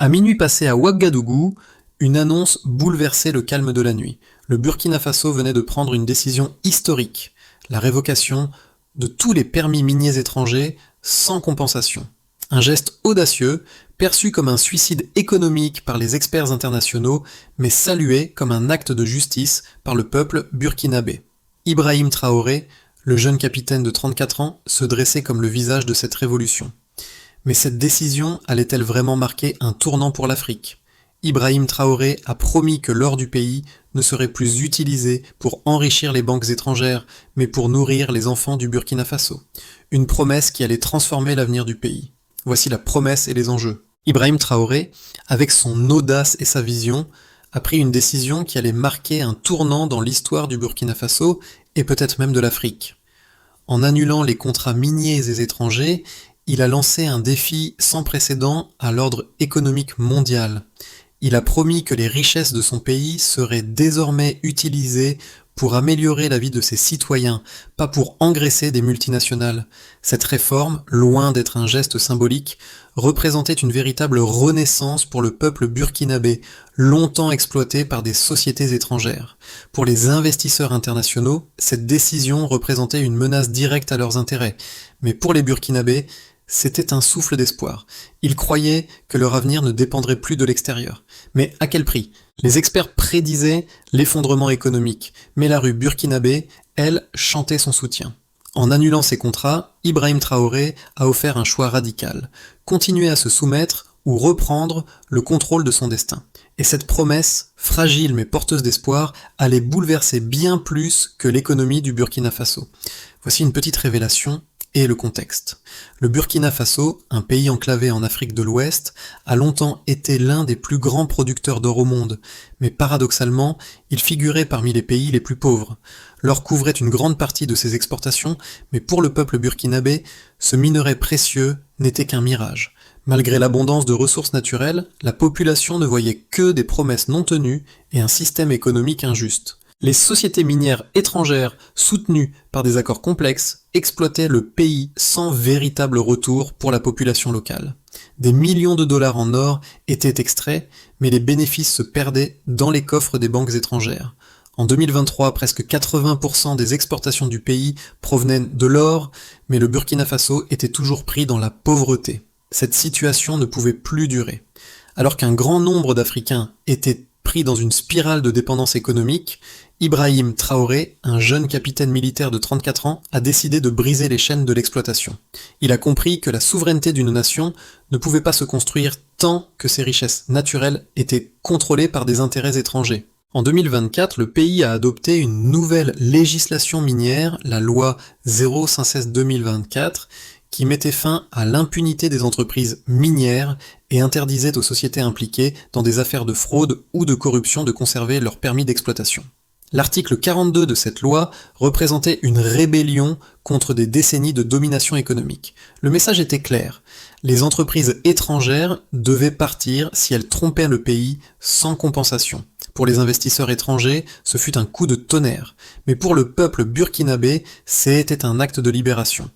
À minuit passé à Ouagadougou, une annonce bouleversait le calme de la nuit. Le Burkina Faso venait de prendre une décision historique, la révocation de tous les permis miniers étrangers sans compensation. Un geste audacieux, perçu comme un suicide économique par les experts internationaux, mais salué comme un acte de justice par le peuple burkinabé. Ibrahim Traoré, le jeune capitaine de 34 ans, se dressait comme le visage de cette révolution. Mais cette décision allait-elle vraiment marquer un tournant pour l'Afrique ? Ibrahim Traoré a promis que l'or du pays ne serait plus utilisé pour enrichir les banques étrangères, mais pour nourrir les enfants du Burkina Faso. Une promesse qui allait transformer l'avenir du pays. Voici la promesse et les enjeux. Ibrahim Traoré, avec son audace et sa vision, a pris une décision qui allait marquer un tournant dans l'histoire du Burkina Faso et peut-être même de l'Afrique. En annulant les contrats miniers et étrangers, il a lancé un défi sans précédent à l'ordre économique mondial. Il a promis que les richesses de son pays seraient désormais utilisées pour améliorer la vie de ses citoyens, pas pour engraisser des multinationales. Cette réforme, loin d'être un geste symbolique, représentait une véritable renaissance pour le peuple burkinabé, longtemps exploité par des sociétés étrangères. Pour les investisseurs internationaux, cette décision représentait une menace directe à leurs intérêts. Mais pour les Burkinabés, c'était un souffle d'espoir. Ils croyaient que leur avenir ne dépendrait plus de l'extérieur. Mais à quel prix ? Les experts prédisaient l'effondrement économique, mais la rue burkinabé, elle, chantait son soutien. En annulant ses contrats, Ibrahim Traoré a offert un choix radical. Continuer à se soumettre ou reprendre le contrôle de son destin. Et cette promesse, fragile mais porteuse d'espoir, allait bouleverser bien plus que l'économie du Burkina Faso. Voici une petite révélation et le contexte. Le Burkina Faso, un pays enclavé en Afrique de l'Ouest, a longtemps été l'un des plus grands producteurs d'or au monde, mais paradoxalement, il figurait parmi les pays les plus pauvres. L'or couvrait une grande partie de ses exportations, mais pour le peuple burkinabé, ce minerai précieux n'était qu'un mirage. Malgré l'abondance de ressources naturelles, la population ne voyait que des promesses non tenues et un système économique injuste. Les sociétés minières étrangères, soutenues par des accords complexes, exploitaient le pays sans véritable retour pour la population locale. Des millions de dollars en or étaient extraits, mais les bénéfices se perdaient dans les coffres des banques étrangères. En 2023, presque 80% des exportations du pays provenaient de l'or, mais le Burkina Faso était toujours pris dans la pauvreté. Cette situation ne pouvait plus durer. Alors qu'un grand nombre d'Africains étaient pris dans une spirale de dépendance économique, Ibrahim Traoré, un jeune capitaine militaire de 34 ans, a décidé de briser les chaînes de l'exploitation. Il a compris que la souveraineté d'une nation ne pouvait pas se construire tant que ses richesses naturelles étaient contrôlées par des intérêts étrangers. En 2024, le pays a adopté une nouvelle législation minière, la loi 056/2024, qui mettait fin à l'impunité des entreprises minières et interdisait aux sociétés impliquées dans des affaires de fraude ou de corruption de conserver leur permis d'exploitation. L'article 42 de cette loi représentait une rébellion contre des décennies de domination économique. Le message était clair. Les entreprises étrangères devaient partir si elles trompaient le pays sans compensation. Pour les investisseurs étrangers, ce fut un coup de tonnerre. Mais pour le peuple burkinabé, c'était un acte de libération.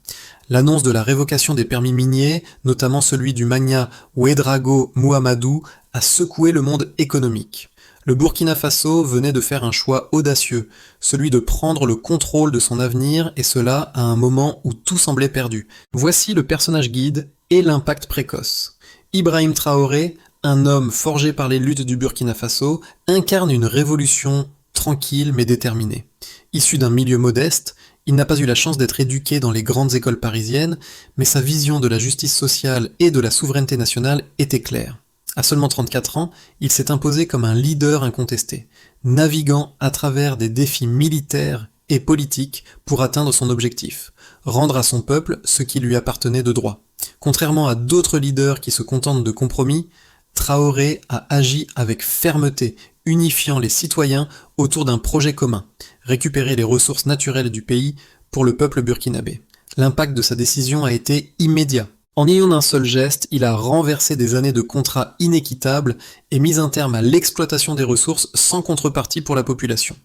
L'annonce de la révocation des permis miniers, notamment celui du magnat Ouédraogo Mohamedou, a secoué le monde économique. Le Burkina Faso venait de faire un choix audacieux, celui de prendre le contrôle de son avenir, et cela à un moment où tout semblait perdu. Voici le personnage guide et l'impact précoce. Ibrahim Traoré, un homme forgé par les luttes du Burkina Faso, incarne une révolution tranquille mais déterminée. Issu d'un milieu modeste, il n'a pas eu la chance d'être éduqué dans les grandes écoles parisiennes, mais sa vision de la justice sociale et de la souveraineté nationale était claire. À seulement 34 ans, il s'est imposé comme un leader incontesté, naviguant à travers des défis militaires et politiques pour atteindre son objectif, rendre à son peuple ce qui lui appartenait de droit. Contrairement à d'autres leaders qui se contentent de compromis, Traoré a agi avec fermeté, unifiant les citoyens autour d'un projet commun, récupérer les ressources naturelles du pays pour le peuple burkinabé. L'impact de sa décision a été immédiat. En ayant un seul geste, il a renversé des années de contrats inéquitables et mis un terme à l'exploitation des ressources sans contrepartie pour la population.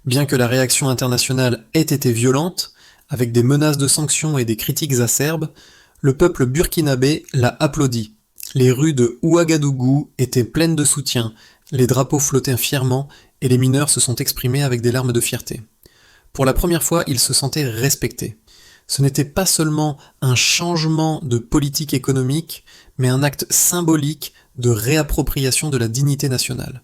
Bien que la réaction internationale ait été violente, avec des menaces de sanctions et des critiques acerbes, le peuple burkinabé l'a applaudi. Les rues de Ouagadougou étaient pleines de soutien, les drapeaux flottaient fièrement et les mineurs se sont exprimés avec des larmes de fierté. Pour la première fois, ils se sentaient respectés. Ce n'était pas seulement un changement de politique économique, mais un acte symbolique de réappropriation de la dignité nationale.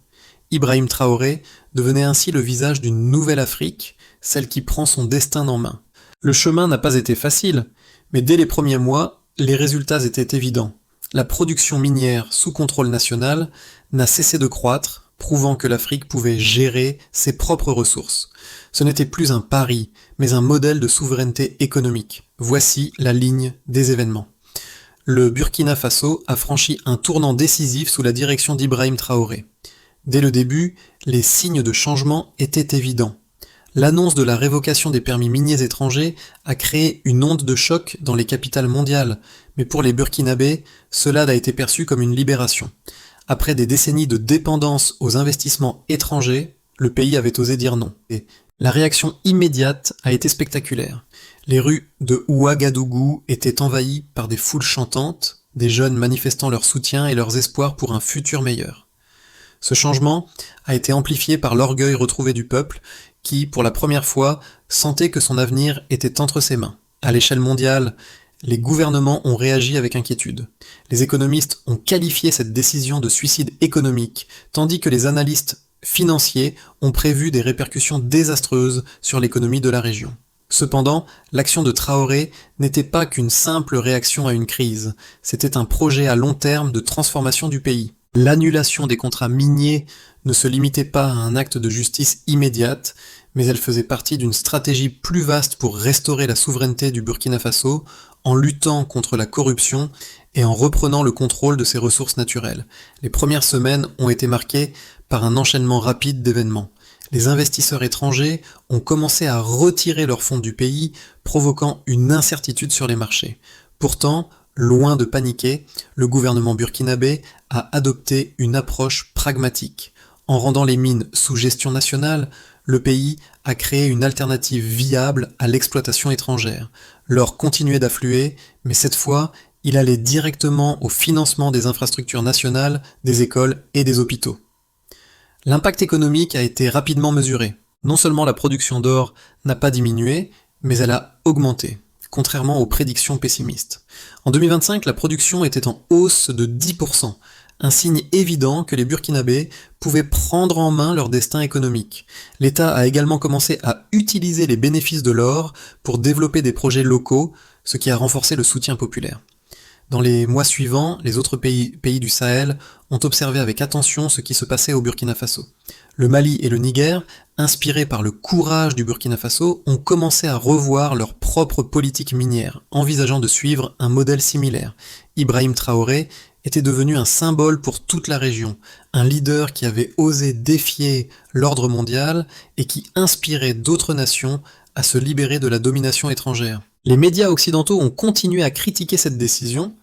Ibrahim Traoré devenait ainsi le visage d'une nouvelle Afrique, celle qui prend son destin en main. Le chemin n'a pas été facile, mais dès les premiers mois, les résultats étaient évidents. La production minière sous contrôle national n'a cessé de croître, prouvant que l'Afrique pouvait gérer ses propres ressources. Ce n'était plus un pari, mais un modèle de souveraineté économique. Voici la ligne des événements. Le Burkina Faso a franchi un tournant décisif sous la direction d'Ibrahim Traoré. Dès le début, les signes de changement étaient évidents. L'annonce de la révocation des permis miniers étrangers a créé une onde de choc dans les capitales mondiales, mais pour les Burkinabés, cela a été perçu comme une libération. Après des décennies de dépendance aux investissements étrangers, le pays avait osé dire non. Et la réaction immédiate a été spectaculaire. Les rues de Ouagadougou étaient envahies par des foules chantantes, des jeunes manifestant leur soutien et leurs espoirs pour un futur meilleur. Ce changement a été amplifié par l'orgueil retrouvé du peuple qui, pour la première fois, sentait que son avenir était entre ses mains. À l'échelle mondiale, les gouvernements ont réagi avec inquiétude. Les économistes ont qualifié cette décision de suicide économique, tandis que les analystes financiers ont prévu des répercussions désastreuses sur l'économie de la région. Cependant, l'action de Traoré n'était pas qu'une simple réaction à une crise, c'était un projet à long terme de transformation du pays. L'annulation des contrats miniers ne se limitait pas à un acte de justice immédiate, mais elle faisait partie d'une stratégie plus vaste pour restaurer la souveraineté du Burkina Faso en luttant contre la corruption et en reprenant le contrôle de ses ressources naturelles. Les premières semaines ont été marquées par un enchaînement rapide d'événements. Les investisseurs étrangers ont commencé à retirer leurs fonds du pays, provoquant une incertitude sur les marchés. Pourtant, loin de paniquer, le gouvernement burkinabé a adopté une approche pragmatique. En rendant les mines sous gestion nationale, le pays a créé une alternative viable à l'exploitation étrangère. L'or continuait d'affluer, mais cette fois, il allait directement au financement des infrastructures nationales, des écoles et des hôpitaux. L'impact économique a été rapidement mesuré. Non seulement la production d'or n'a pas diminué, mais elle a augmenté, contrairement aux prédictions pessimistes. En 2025, la production était en hausse de 10%, un signe évident que les Burkinabés pouvaient prendre en main leur destin économique. L'État a également commencé à utiliser les bénéfices de l'or pour développer des projets locaux, ce qui a renforcé le soutien populaire. Dans les mois suivants, les autres pays du Sahel ont observé avec attention ce qui se passait au Burkina Faso. Le Mali et le Niger, inspirés par le courage du Burkina Faso, ont commencé à revoir leur propre politique minière, envisageant de suivre un modèle similaire. Ibrahim Traoré était devenu un symbole pour toute la région, un leader qui avait osé défier l'ordre mondial et qui inspirait d'autres nations à se libérer de la domination étrangère. Les médias occidentaux ont continué à critiquer cette décision,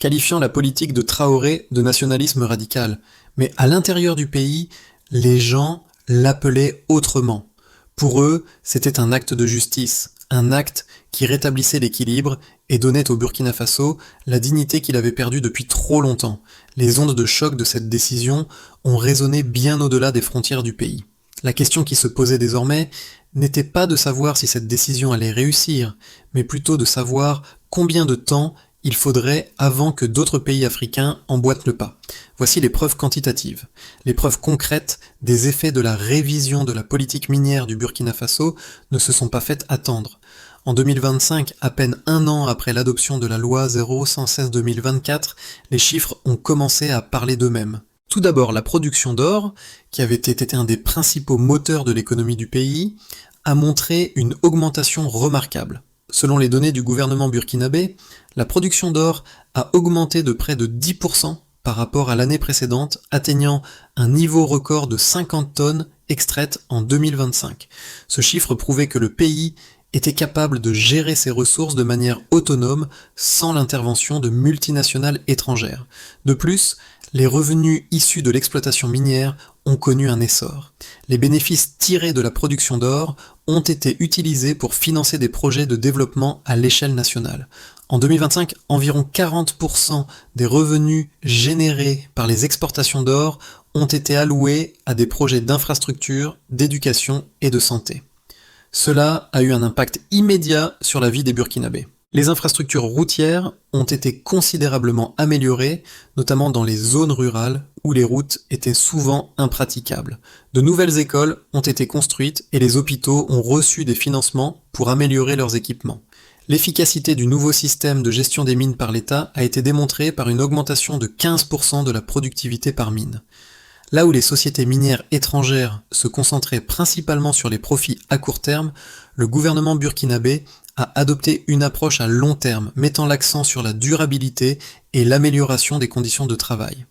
qualifiant la politique de Traoré de nationalisme radical. Mais à l'intérieur du pays, les gens l'appelaient autrement. Pour eux, c'était un acte de justice, un acte qui rétablissait l'équilibre et donnait au Burkina Faso la dignité qu'il avait perdue depuis trop longtemps. Les ondes de choc de cette décision ont résonné bien au-delà des frontières du pays. La question qui se posait désormais n'était pas de savoir si cette décision allait réussir, mais plutôt de savoir combien de temps il faudrait avant que d'autres pays africains emboîtent le pas. Voici les preuves quantitatives. Les preuves concrètes des effets de la révision de la politique minière du Burkina Faso ne se sont pas faites attendre. En 2025, à peine un an après l'adoption de la loi 0116/2024, les chiffres ont commencé à parler d'eux-mêmes. Tout d'abord, la production d'or, qui avait été un des principaux moteurs de l'économie du pays, a montré une augmentation remarquable. Selon les données du gouvernement burkinabé, la production d'or a augmenté de près de 10% par rapport à l'année précédente, atteignant un niveau record de 50 tonnes extraites en 2025. Ce chiffre prouvait que le pays était capable de gérer ses ressources de manière autonome sans l'intervention de multinationales étrangères. De plus, les revenus issus de l'exploitation minière ont connu un essor. Les bénéfices tirés de la production d'or ont été utilisés pour financer des projets de développement à l'échelle nationale. En 2025, environ 40% des revenus générés par les exportations d'or ont été alloués à des projets d'infrastructure, d'éducation et de santé. Cela a eu un impact immédiat sur la vie des Burkinabés. Les infrastructures routières ont été considérablement améliorées, notamment dans les zones rurales où les routes étaient souvent impraticables. De nouvelles écoles ont été construites et les hôpitaux ont reçu des financements pour améliorer leurs équipements. L'efficacité du nouveau système de gestion des mines par l'État a été démontrée par une augmentation de 15% de la productivité par mine. Là où les sociétés minières étrangères se concentraient principalement sur les profits à court terme, le gouvernement burkinabé a adopté une approche à long terme, mettant l'accent sur la durabilité et l'amélioration des conditions de travail.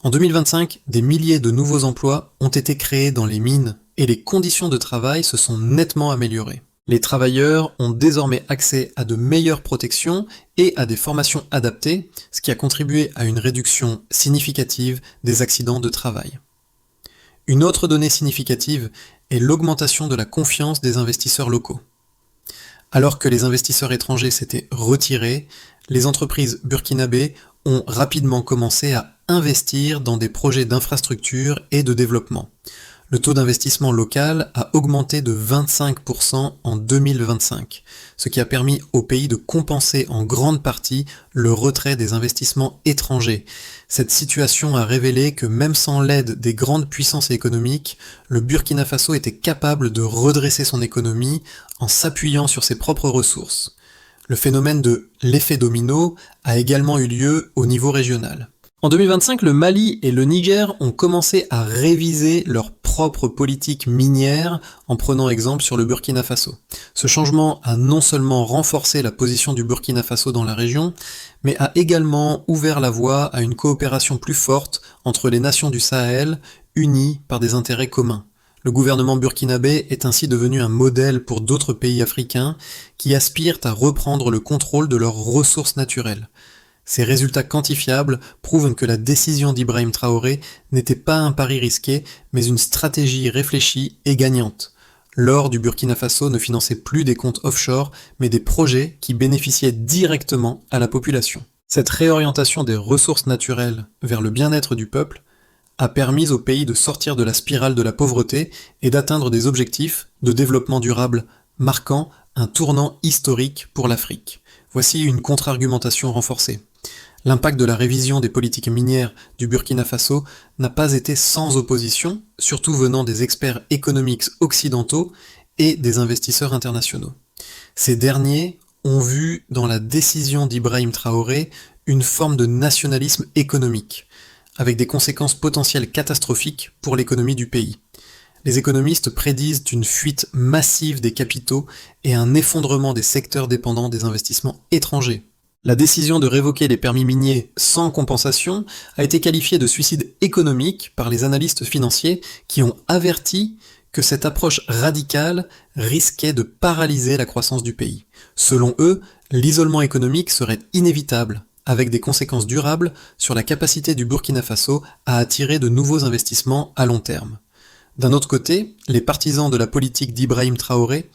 En 2025, des milliers de nouveaux emplois ont été créés dans les mines et les conditions de travail se sont nettement améliorées. Les travailleurs ont désormais accès à de meilleures protections et à des formations adaptées, ce qui a contribué à une réduction significative des accidents de travail. Une autre donnée significative est l'augmentation de la confiance des investisseurs locaux. Alors que les investisseurs étrangers s'étaient retirés, les entreprises burkinabées ont rapidement commencé à investir dans des projets d'infrastructure et de développement. Le taux d'investissement local a augmenté de 25% en 2025, ce qui a permis au pays de compenser en grande partie le retrait des investissements étrangers. Cette situation a révélé que même sans l'aide des grandes puissances économiques, le Burkina Faso était capable de redresser son économie en s'appuyant sur ses propres ressources. Le phénomène de l'effet domino a également eu lieu au niveau régional. En 2025, le Mali et le Niger ont commencé à réviser leur propre politique minière en prenant exemple sur le Burkina Faso. Ce changement a non seulement renforcé la position du Burkina Faso dans la région, mais a également ouvert la voie à une coopération plus forte entre les nations du Sahel, unies par des intérêts communs. Le gouvernement burkinabé est ainsi devenu un modèle pour d'autres pays africains qui aspirent à reprendre le contrôle de leurs ressources naturelles. Ces résultats quantifiables prouvent que la décision d'Ibrahim Traoré n'était pas un pari risqué, mais une stratégie réfléchie et gagnante. L'or du Burkina Faso ne finançait plus des comptes offshore, mais des projets qui bénéficiaient directement à la population. Cette réorientation des ressources naturelles vers le bien-être du peuple a permis au pays de sortir de la spirale de la pauvreté et d'atteindre des objectifs de développement durable marquant un tournant historique pour l'Afrique. Voici une contre-argumentation renforcée. L'impact de la révision des politiques minières du Burkina Faso n'a pas été sans opposition, surtout venant des experts économiques occidentaux et des investisseurs internationaux. Ces derniers ont vu dans la décision d'Ibrahim Traoré une forme de nationalisme économique, avec des conséquences potentielles catastrophiques pour l'économie du pays. Les économistes prédisent une fuite massive des capitaux et un effondrement des secteurs dépendants des investissements étrangers. La décision de révoquer les permis miniers sans compensation a été qualifiée de suicide économique par les analystes financiers qui ont averti que cette approche radicale risquait de paralyser la croissance du pays. Selon eux, l'isolement économique serait inévitable, avec des conséquences durables sur la capacité du Burkina Faso à attirer de nouveaux investissements à long terme. D'un autre côté, les partisans de la politique d'Ibrahim Traoré,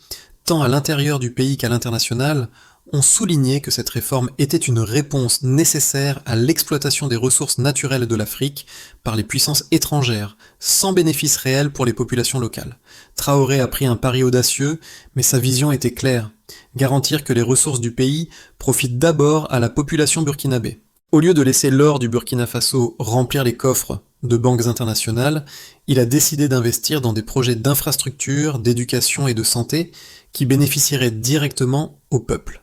tant à l'intérieur du pays qu'à l'international, ont souligné que cette réforme était une réponse nécessaire à l'exploitation des ressources naturelles de l'Afrique par les puissances étrangères, sans bénéfice réel pour les populations locales. Traoré a pris un pari audacieux, mais sa vision était claire: garantir que les ressources du pays profitent d'abord à la population burkinabé. Au lieu de laisser l'or du Burkina Faso remplir les coffres de banques internationales, il a décidé d'investir dans des projets d'infrastructure, d'éducation et de santé qui bénéficieraient directement au peuple.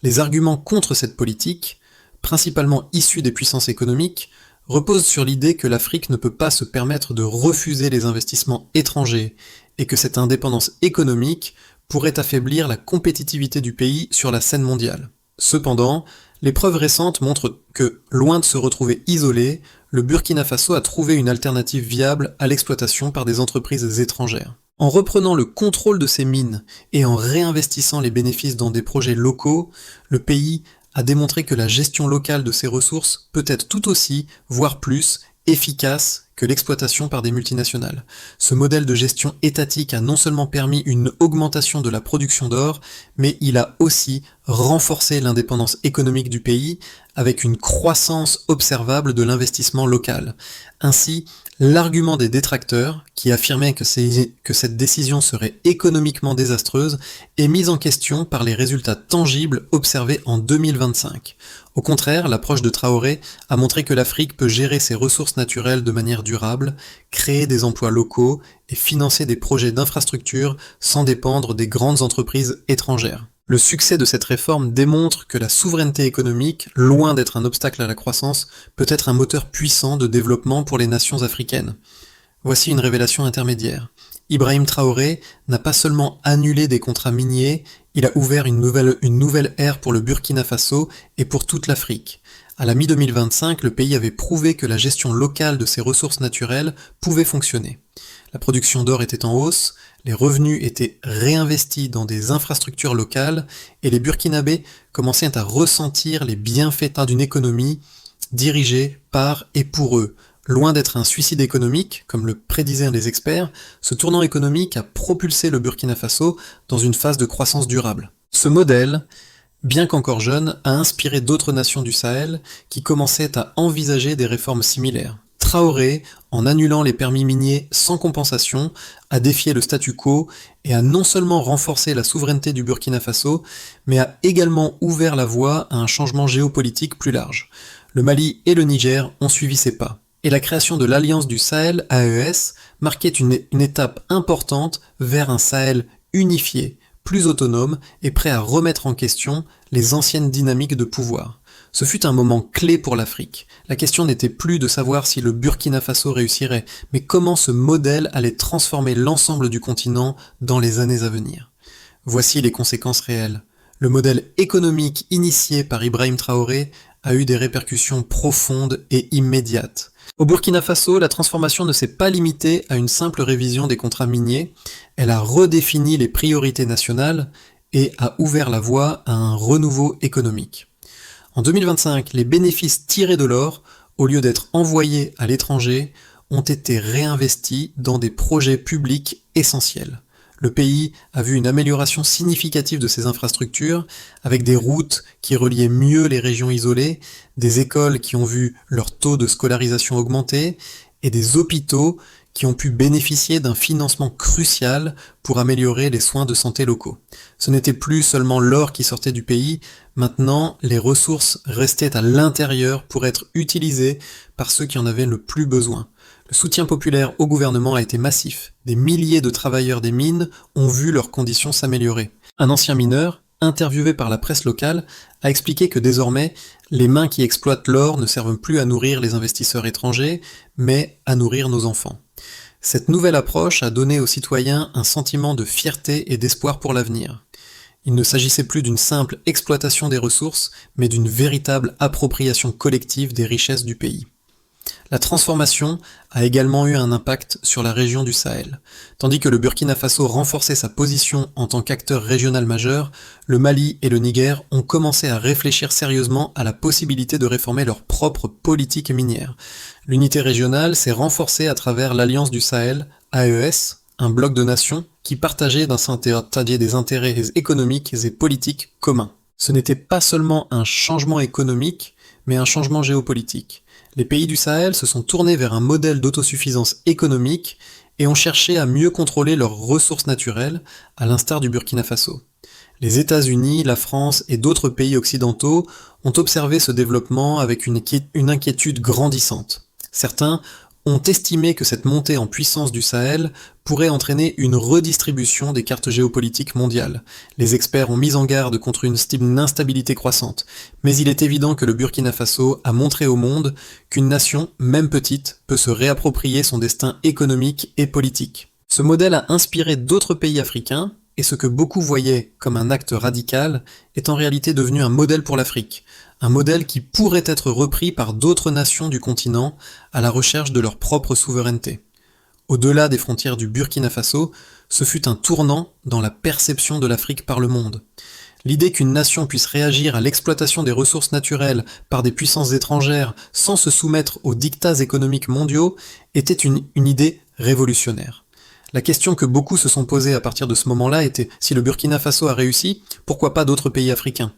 Les arguments contre cette politique, principalement issus des puissances économiques, reposent sur l'idée que l'Afrique ne peut pas se permettre de refuser les investissements étrangers et que cette indépendance économique pourrait affaiblir la compétitivité du pays sur la scène mondiale. Cependant, les preuves récentes montrent que, loin de se retrouver isolé, le Burkina Faso a trouvé une alternative viable à l'exploitation par des entreprises étrangères. En reprenant le contrôle de ses mines et en réinvestissant les bénéfices dans des projets locaux, le pays a démontré que la gestion locale de ses ressources peut être tout aussi, voire plus, efficace que l'exploitation par des multinationales. Ce modèle de gestion étatique a non seulement permis une augmentation de la production d'or, mais il a aussi renforcé l'indépendance économique du pays avec une croissance observable de l'investissement local. Ainsi, l'argument des détracteurs, qui affirmaient que cette décision serait économiquement désastreuse, est mis en question par les résultats tangibles observés en 2025. Au contraire, l'approche de Traoré a montré que l'Afrique peut gérer ses ressources naturelles de manière durable, créer des emplois locaux et financer des projets d'infrastructure sans dépendre des grandes entreprises étrangères. Le succès de cette réforme démontre que la souveraineté économique, loin d'être un obstacle à la croissance, peut être un moteur puissant de développement pour les nations africaines. Voici une révélation intermédiaire. Ibrahim Traoré n'a pas seulement annulé des contrats miniers, il a ouvert une nouvelle ère pour le Burkina Faso et pour toute l'Afrique. À la mi-2025, le pays avait prouvé que la gestion locale de ses ressources naturelles pouvait fonctionner. La production d'or était en hausse, les revenus étaient réinvestis dans des infrastructures locales et les Burkinabés commençaient à ressentir les bienfaits d'une économie dirigée par et pour eux. Loin d'être un suicide économique, comme le prédisaient les experts, ce tournant économique a propulsé le Burkina Faso dans une phase de croissance durable. Ce modèle, bien qu'encore jeune, a inspiré d'autres nations du Sahel qui commençaient à envisager des réformes similaires. Traoré, en annulant les permis miniers sans compensation, a défié le statu quo et a non seulement renforcé la souveraineté du Burkina Faso, mais a également ouvert la voie à un changement géopolitique plus large. Le Mali et le Niger ont suivi ses pas. Et la création de l'Alliance du Sahel, AES, marquait une étape importante vers un Sahel unifié, plus autonome et prêt à remettre en question les anciennes dynamiques de pouvoir. Ce fut un moment clé pour l'Afrique. La question n'était plus de savoir si le Burkina Faso réussirait, mais comment ce modèle allait transformer l'ensemble du continent dans les années à venir. Voici les conséquences réelles. Le modèle économique initié par Ibrahim Traoré a eu des répercussions profondes et immédiates. Au Burkina Faso, la transformation ne s'est pas limitée à une simple révision des contrats miniers, elle a redéfini les priorités nationales et a ouvert la voie à un renouveau économique. En 2025, les bénéfices tirés de l'or, au lieu d'être envoyés à l'étranger, ont été réinvestis dans des projets publics essentiels. Le pays a vu une amélioration significative de ses infrastructures, avec des routes qui reliaient mieux les régions isolées, des écoles qui ont vu leur taux de scolarisation augmenter, et des hôpitaux qui ont pu bénéficier d'un financement crucial pour améliorer les soins de santé locaux. Ce n'était plus seulement l'or qui sortait du pays, maintenant les ressources restaient à l'intérieur pour être utilisées par ceux qui en avaient le plus besoin. Le soutien populaire au gouvernement a été massif. Des milliers de travailleurs des mines ont vu leurs conditions s'améliorer. Un ancien mineur, interviewé par la presse locale, a expliqué que désormais, les mains qui exploitent l'or ne servent plus à nourrir les investisseurs étrangers, mais à nourrir nos enfants. Cette nouvelle approche a donné aux citoyens un sentiment de fierté et d'espoir pour l'avenir. Il ne s'agissait plus d'une simple exploitation des ressources, mais d'une véritable appropriation collective des richesses du pays. La transformation a également eu un impact sur la région du Sahel. Tandis que le Burkina Faso renforçait sa position en tant qu'acteur régional majeur, le Mali et le Niger ont commencé à réfléchir sérieusement à la possibilité de réformer leur propre politique minière. L'unité régionale s'est renforcée à travers l'Alliance du Sahel, AES, un bloc de nations qui partageait des intérêts économiques et politiques communs. Ce n'était pas seulement un changement économique, mais un changement géopolitique. Les pays du Sahel se sont tournés vers un modèle d'autosuffisance économique et ont cherché à mieux contrôler leurs ressources naturelles, à l'instar du Burkina Faso. Les États-Unis, la France et d'autres pays occidentaux ont observé ce développement avec une inquiétude grandissante. Certains ont estimé que cette montée en puissance du Sahel pourrait entraîner une redistribution des cartes géopolitiques mondiales. Les experts ont mis en garde contre une instabilité croissante, mais il est évident que le Burkina Faso a montré au monde qu'une nation, même petite, peut se réapproprier son destin économique et politique. Ce modèle a inspiré d'autres pays africains, et ce que beaucoup voyaient comme un acte radical est en réalité devenu un modèle pour l'Afrique, un modèle qui pourrait être repris par d'autres nations du continent à la recherche de leur propre souveraineté. Au-delà des frontières du Burkina Faso, ce fut un tournant dans la perception de l'Afrique par le monde. L'idée qu'une nation puisse réagir à l'exploitation des ressources naturelles par des puissances étrangères sans se soumettre aux dictats économiques mondiaux était une idée révolutionnaire. La question que beaucoup se sont posées à partir de ce moment-là était, si le Burkina Faso a réussi, pourquoi pas d'autres pays africains?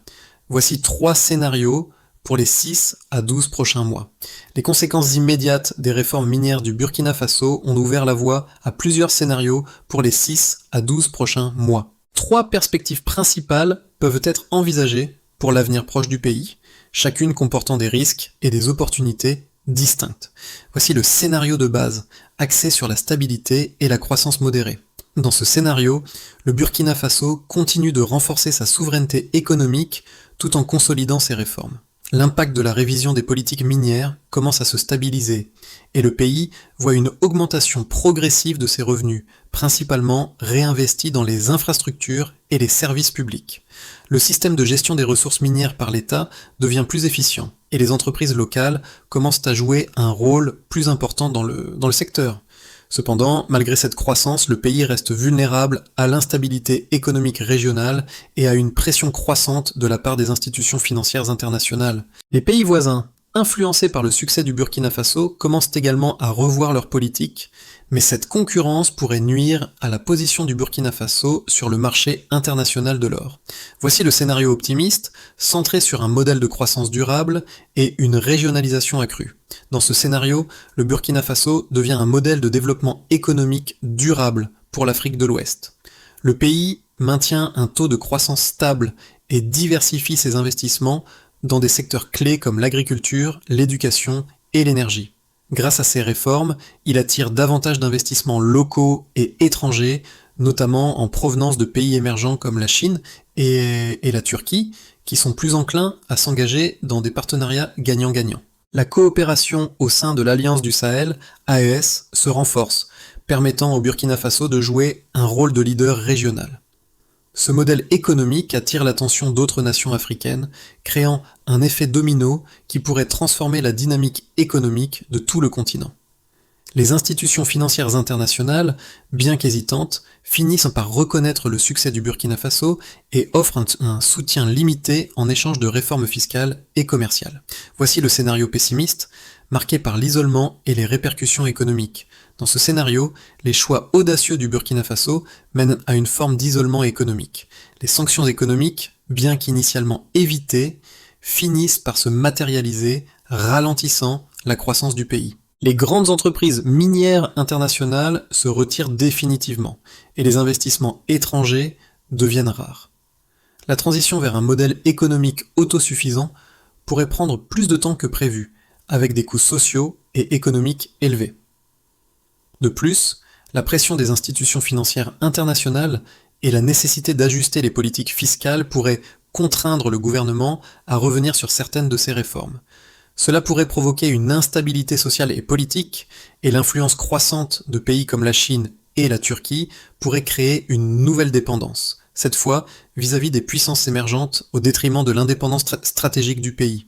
Voici 3 scénarios pour les 6 à 12 prochains mois. Les conséquences immédiates des réformes minières du Burkina Faso ont ouvert la voie à plusieurs scénarios pour les 6 à 12 prochains mois. 3 perspectives principales peuvent être envisagées pour l'avenir proche du pays, chacune comportant des risques et des opportunités distinctes. Voici le scénario de base, axé sur la stabilité et la croissance modérée. Dans ce scénario, le Burkina Faso continue de renforcer sa souveraineté économique tout en consolidant ses réformes. L'impact de la révision des politiques minières commence à se stabiliser, et le pays voit une augmentation progressive de ses revenus, principalement réinvestis dans les infrastructures et les services publics. Le système de gestion des ressources minières par l'État devient plus efficient, et les entreprises locales commencent à jouer un rôle plus important dans le secteur. Cependant, malgré cette croissance, le pays reste vulnérable à l'instabilité économique régionale et à une pression croissante de la part des institutions financières internationales. Les pays voisins, influencés par le succès du Burkina Faso, commencent également à revoir leur politique, mais cette concurrence pourrait nuire à la position du Burkina Faso sur le marché international de l'or. Voici le scénario optimiste, centré sur un modèle de croissance durable et une régionalisation accrue. Dans ce scénario, le Burkina Faso devient un modèle de développement économique durable pour l'Afrique de l'Ouest. Le pays maintient un taux de croissance stable et diversifie ses investissements dans des secteurs clés comme l'agriculture, l'éducation et l'énergie. Grâce à ces réformes, il attire davantage d'investissements locaux et étrangers, notamment en provenance de pays émergents comme la Chine et la Turquie, qui sont plus enclins à s'engager dans des partenariats gagnant-gagnant. La coopération au sein de l'Alliance du Sahel, AES, se renforce, permettant au Burkina Faso de jouer un rôle de leader régional. Ce modèle économique attire l'attention d'autres nations africaines, créant un effet domino qui pourrait transformer la dynamique économique de tout le continent. Les institutions financières internationales, bien qu'hésitantes, finissent par reconnaître le succès du Burkina Faso et offrent un soutien limité en échange de réformes fiscales et commerciales. Voici le scénario pessimiste, marqué par l'isolement et les répercussions économiques. Dans ce scénario, les choix audacieux du Burkina Faso mènent à une forme d'isolement économique. Les sanctions économiques, bien qu'initialement évitées, finissent par se matérialiser, ralentissant la croissance du pays. Les grandes entreprises minières internationales se retirent définitivement, et les investissements étrangers deviennent rares. La transition vers un modèle économique autosuffisant pourrait prendre plus de temps que prévu, avec des coûts sociaux et économiques élevés. De plus, la pression des institutions financières internationales et la nécessité d'ajuster les politiques fiscales pourraient contraindre le gouvernement à revenir sur certaines de ces réformes. Cela pourrait provoquer une instabilité sociale et politique, et l'influence croissante de pays comme la Chine et la Turquie pourrait créer une nouvelle dépendance, cette fois vis-à-vis des puissances émergentes au détriment de l'indépendance stratégique du pays.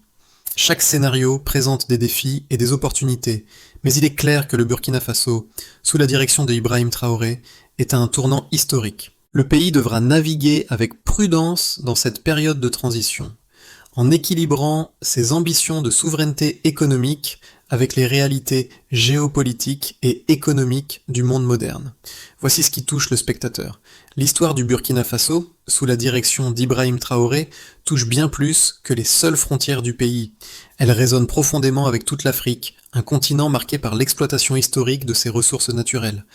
Chaque scénario présente des défis et des opportunités, mais il est clair que le Burkina Faso, sous la direction de Ibrahim Traoré, est à un tournant historique. Le pays devra naviguer avec prudence dans cette période de transition, en équilibrant ses ambitions de souveraineté économique avec les réalités géopolitiques et économiques du monde moderne. Voici ce qui touche le spectateur. L'histoire du Burkina Faso, sous la direction d'Ibrahim Traoré, touche bien plus que les seules frontières du pays. Elle résonne profondément avec toute l'Afrique, un continent marqué par l'exploitation historique de ses ressources naturelles.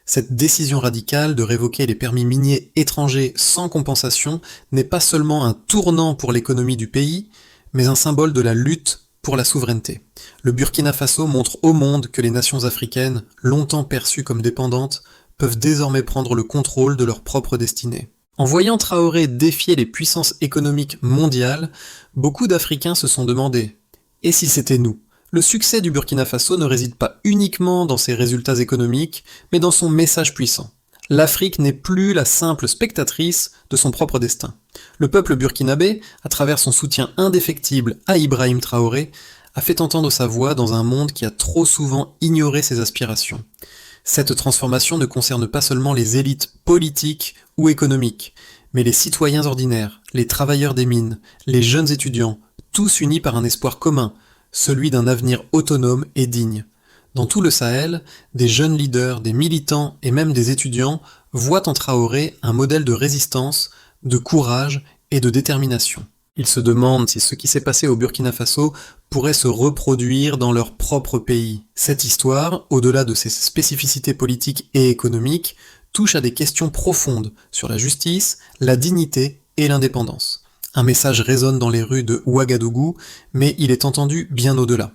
Cette décision radicale de révoquer les permis miniers étrangers sans compensation n'est pas seulement un tournant pour l'économie du pays, mais un symbole de la lutte pour la souveraineté. Le Burkina Faso montre au monde que les nations africaines, longtemps perçues comme dépendantes, peuvent désormais prendre le contrôle de leur propre destinée. En voyant Traoré défier les puissances économiques mondiales, beaucoup d'Africains se sont demandé « Et si c'était nous ?» Le succès du Burkina Faso ne réside pas uniquement dans ses résultats économiques, mais dans son message puissant. L'Afrique n'est plus la simple spectatrice de son propre destin. Le peuple burkinabé, à travers son soutien indéfectible à Ibrahim Traoré, a fait entendre sa voix dans un monde qui a trop souvent ignoré ses aspirations. Cette transformation ne concerne pas seulement les élites politiques ou économiques, mais les citoyens ordinaires, les travailleurs des mines, les jeunes étudiants, tous unis par un espoir commun, celui d'un avenir autonome et digne. Dans tout le Sahel, des jeunes leaders, des militants et même des étudiants voient en Traoré un modèle de résistance, de courage et de détermination. Ils se demandent si ce qui s'est passé au Burkina Faso pourrait se reproduire dans leur propre pays. Cette histoire, au-delà de ses spécificités politiques et économiques, touche à des questions profondes sur la justice, la dignité et l'indépendance. Un message résonne dans les rues de Ouagadougou, mais il est entendu bien au-delà.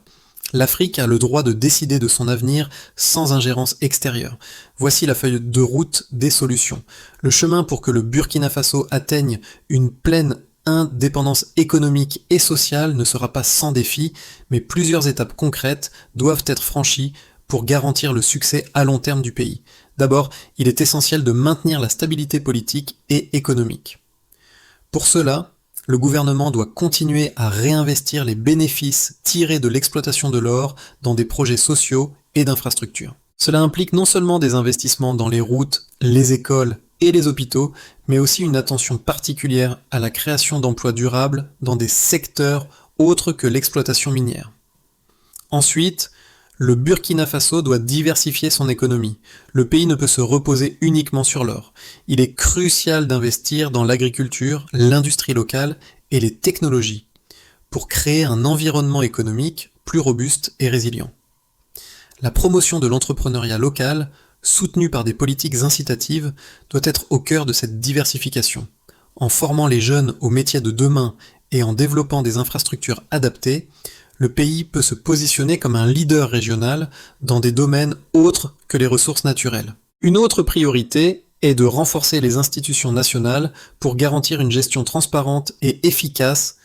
L'Afrique a le droit de décider de son avenir sans ingérence extérieure. Voici la feuille de route des solutions. Le chemin pour que le Burkina Faso atteigne une pleine indépendance économique et sociale ne sera pas sans défi, mais plusieurs étapes concrètes doivent être franchies pour garantir le succès à long terme du pays. D'abord, il est essentiel de maintenir la stabilité politique et économique. Pour cela, le gouvernement doit continuer à réinvestir les bénéfices tirés de l'exploitation de l'or dans des projets sociaux et d'infrastructures. Cela implique non seulement des investissements dans les routes, les écoles et les hôpitaux, mais aussi une attention particulière à la création d'emplois durables dans des secteurs autres que l'exploitation minière. Ensuite, le Burkina Faso doit diversifier son économie. Le pays ne peut se reposer uniquement sur l'or. Il est crucial d'investir dans l'agriculture, l'industrie locale et les technologies pour créer un environnement économique plus robuste et résilient. La promotion de l'entrepreneuriat local, soutenue par des politiques incitatives, doit être au cœur de cette diversification. En formant les jeunes aux métiers de demain et en développant des infrastructures adaptées, le pays peut se positionner comme un leader régional dans des domaines autres que les ressources naturelles. Une autre priorité est de renforcer les institutions nationales pour garantir une gestion transparente et efficace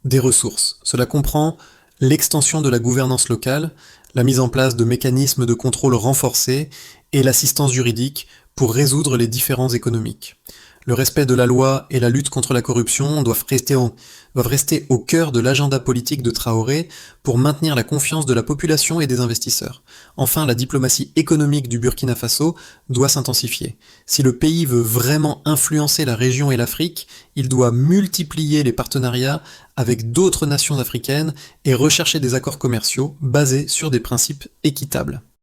des ressources. Cela comprend l'extension de la gouvernance locale, la mise en place de mécanismes de contrôle renforcés et l'assistance juridique pour résoudre les différends économiques. Le respect de la loi et la lutte contre la corruption doivent rester au cœur de l'agenda politique de Traoré pour maintenir la confiance de la population et des investisseurs. Enfin, la diplomatie économique du Burkina Faso doit s'intensifier. Si le pays veut vraiment influencer la région et l'Afrique, il doit multiplier les partenariats avec d'autres nations africaines et rechercher des accords commerciaux basés sur des principes équitables.